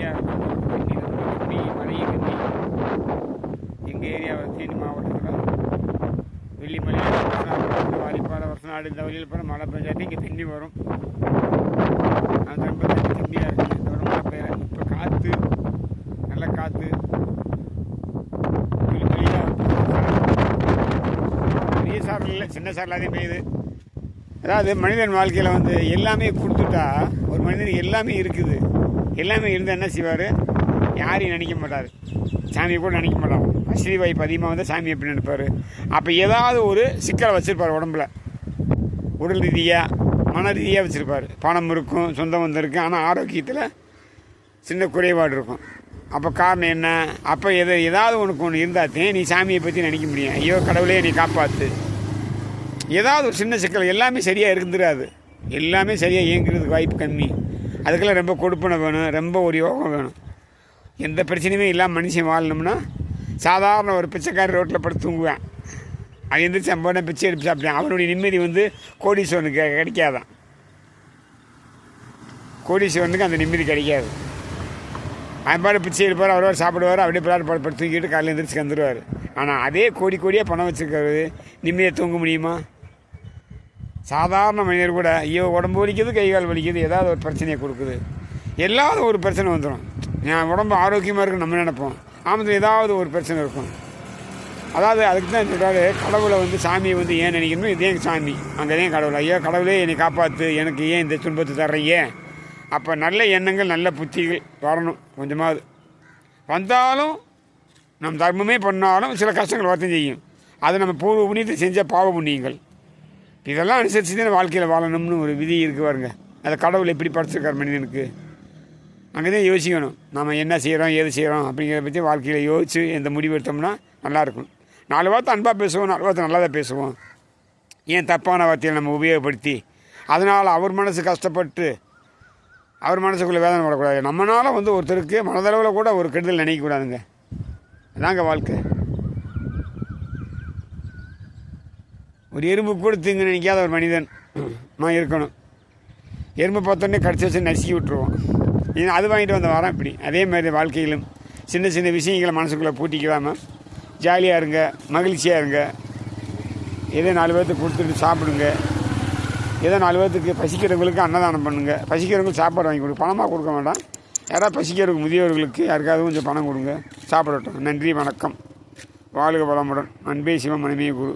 Area கம்மி, மழையே கம்மி. எங்கள் ஏரியாவில் தேனி மாவட்டத்தில் வெள்ளிமலை, வாலிப்பாறை, வருஷநாடு இந்த வழியில் போகிற மழை பெஞ்சாட்டி இங்கே தண்ணி வரும். அது ரொம்ப தண்ணி கம்மியாக இருக்குது. இந்த வரும் மழை பெய்யல. இப்போ காற்று, நல்ல காற்று, வெள்ளிமலையாக பெரிய சாரல் இல்லை, சின்ன சாரலாக பெய்யுது. அதாவது மனிதன் வாழ்க்கையில் வந்து எல்லாமே கொடுத்துட்டா ஒரு மனிதனுக்கு எல்லாமே இருக்குது. எல்லாமே இருந்தால் என்ன செய்வார்? யாரையும் நினைக்க மாட்டார், சாமியை கூட நினைக்க மாட்டான். வசதி வாய்ப்பு அதிகமாக வந்து சாமி எப்படி நினைப்பார்? அப்போ ஏதாவது ஒரு சிக்கலை வச்சுருப்பார் உடம்புல, உடல் ரீதியாக மன ரீதியாக வச்சுருப்பார். பணம் இருக்கும், சொந்தம் வந்திருக்கும், ஆனால் ஆரோக்கியத்தில் சின்ன குறைபாடு இருக்கும். அப்போ காரணம் என்ன? அப்போ ஏதாவது ஒன்று இருந்தாத்தே நீ சாமியை பற்றி நினைக்க முடியும். ஐயோ கடவுளே நீ காப்பாற்று. ஏதாவது ஒரு சின்ன சிக்கல், எல்லாமே சரியாக இருந்துடாது. எல்லாமே சரியாக இயங்குறதுக்கு வாய்ப்பு கம்மி. அதுக்கெல்லாம் ரொம்ப கொடுப்பனை வேணும், ரொம்ப ஒரு யோகம் வேணும். எந்த பிரச்சனையுமே இல்லாமல் மனுஷன் வாழணும்னா சாதாரண ஒரு பிச்சைக்காரி ரோட்டில் படுத்து தூங்குவேன். அது எந்திரிச்சு நம்ம பிச்சை எடுத்து சாப்பிட்டேன். அவனுடைய நிம்மதி வந்து கோடீஸ்வரனுக்கு கிடைக்காதான். கோடீஸ்வரனுக்கு அந்த நிம்மதி கிடைக்காது. அவன் பாடு பிச்சை எடுப்பார், அவரோட சாப்பிடுவார், அப்படியே படுத்து தூக்கிட்டு காலையில் எந்திரிச்சு வந்துடுவார். ஆனால் அதே கோடியாக பணம் வச்சுருக்கிறது நிம்மதியை தூங்க முடியுமா? சாதாரண மனிதர் கூட ஐயோ உடம்பு வலிக்குது, கை கால் வலிக்குது, ஏதாவது ஒரு பிரச்சனையை கொடுக்குது. ஏதாவது ஒரு பிரச்சனை வந்துடும். என் உடம்பு ஆரோக்கியமாக இருக்குன்னு நம்ம நினைப்போம், ஆமத்தில் ஏதாவது ஒரு பிரச்சனை இருக்கும். அதாவது அதுக்கு தான் சொல்கிறாரு, கடவுளை வந்து சாமியை வந்து ஏன் நினைக்கணும்? இதே சாமி, அங்கே தான் கடவுள். ஐயோ கடவுளே என்னை காப்பாற்று, எனக்கு ஏன் இந்த துன்பத்தை தர்றீங்க? அப்போ நல்ல எண்ணங்கள், நல்ல புத்திகள் வரணும். கொஞ்சமாவது வந்தாலும் நம் தர்மமே பண்ணாலும் சில கஷ்டங்கள் வரத்தான் செய்யும். அது நம்ம பூர்வ புண்ணியத்தை செஞ்ச பாவ புண்ணியங்கள். இதெல்லாம் அனுசரித்து தான் வாழ்க்கையில் வாழணும்னு ஒரு விதி இருக்குது பாருங்க. அதை கடவுள் எப்படி படைச்சிருக்கார் மனிதனுக்கு, அங்கே தான் யோசிக்கணும். நம்ம என்ன செய்கிறோம், ஏது செய்கிறோம் அப்படிங்கிறத பற்றி வாழ்க்கையில் யோசித்து எந்த முடிவு எடுத்தோம்னா நல்லாயிருக்கும். 4 வார்த்தை அன்பாக பேசுவோம், 4 வார்த்தை நல்லா தான் பேசுவோம். ஏன் தப்பான வார்த்தையை நம்ம உபயோகப்படுத்தி அதனால் அவர் மனசு கஷ்டப்பட்டு அவர் மனசுக்குள்ளே வேதனை படக்கூடாது. நம்மளால் வந்து ஒருத்தருக்கு மனதளவில் கூட ஒரு கெடுதல் நினைக்கக்கூடாதுங்க. அதாங்க வாழ்க்கை. ஒரு எறும்பு கூட தீங்கு நினைக்காத ஒரு மனிதன் நான் இருக்கணும். எறும்பு பார்த்தோன்னே கடிச்சு வச்சு நசுக்கி விட்டுருவோம். அது வாங்கிட்டு வந்த வரேன். இப்படி அதே மாதிரி வாழ்க்கையிலும் சின்ன சின்ன விஷயங்களை மனசுக்குள்ளே பூட்டிக்கலாமல் ஜாலியாக இருங்க, மகிழ்ச்சியாக இருங்க. ஏதோ 4 பேர்த்துக்கு கொடுத்துட்டு சாப்பிடுங்க. ஏதோ 4 பேர்த்துக்கு பசிக்கிறவங்களுக்கு அன்னதானம் பண்ணுங்கள். பசிக்கிறவங்களுக்கு சாப்பாடு வாங்கி கொடுங்க. பணமாக கொடுக்க வேண்டாம். யாராவது பசிக்கிறவங்க முதியவர்களுக்கு யாருக்காவது கொஞ்சம் பணம் கொடுங்க, சாப்பிடட்டும். நன்றி, வணக்கம். வாழ்க வளமுடன். அன்பே சிவம், மனமே குரு.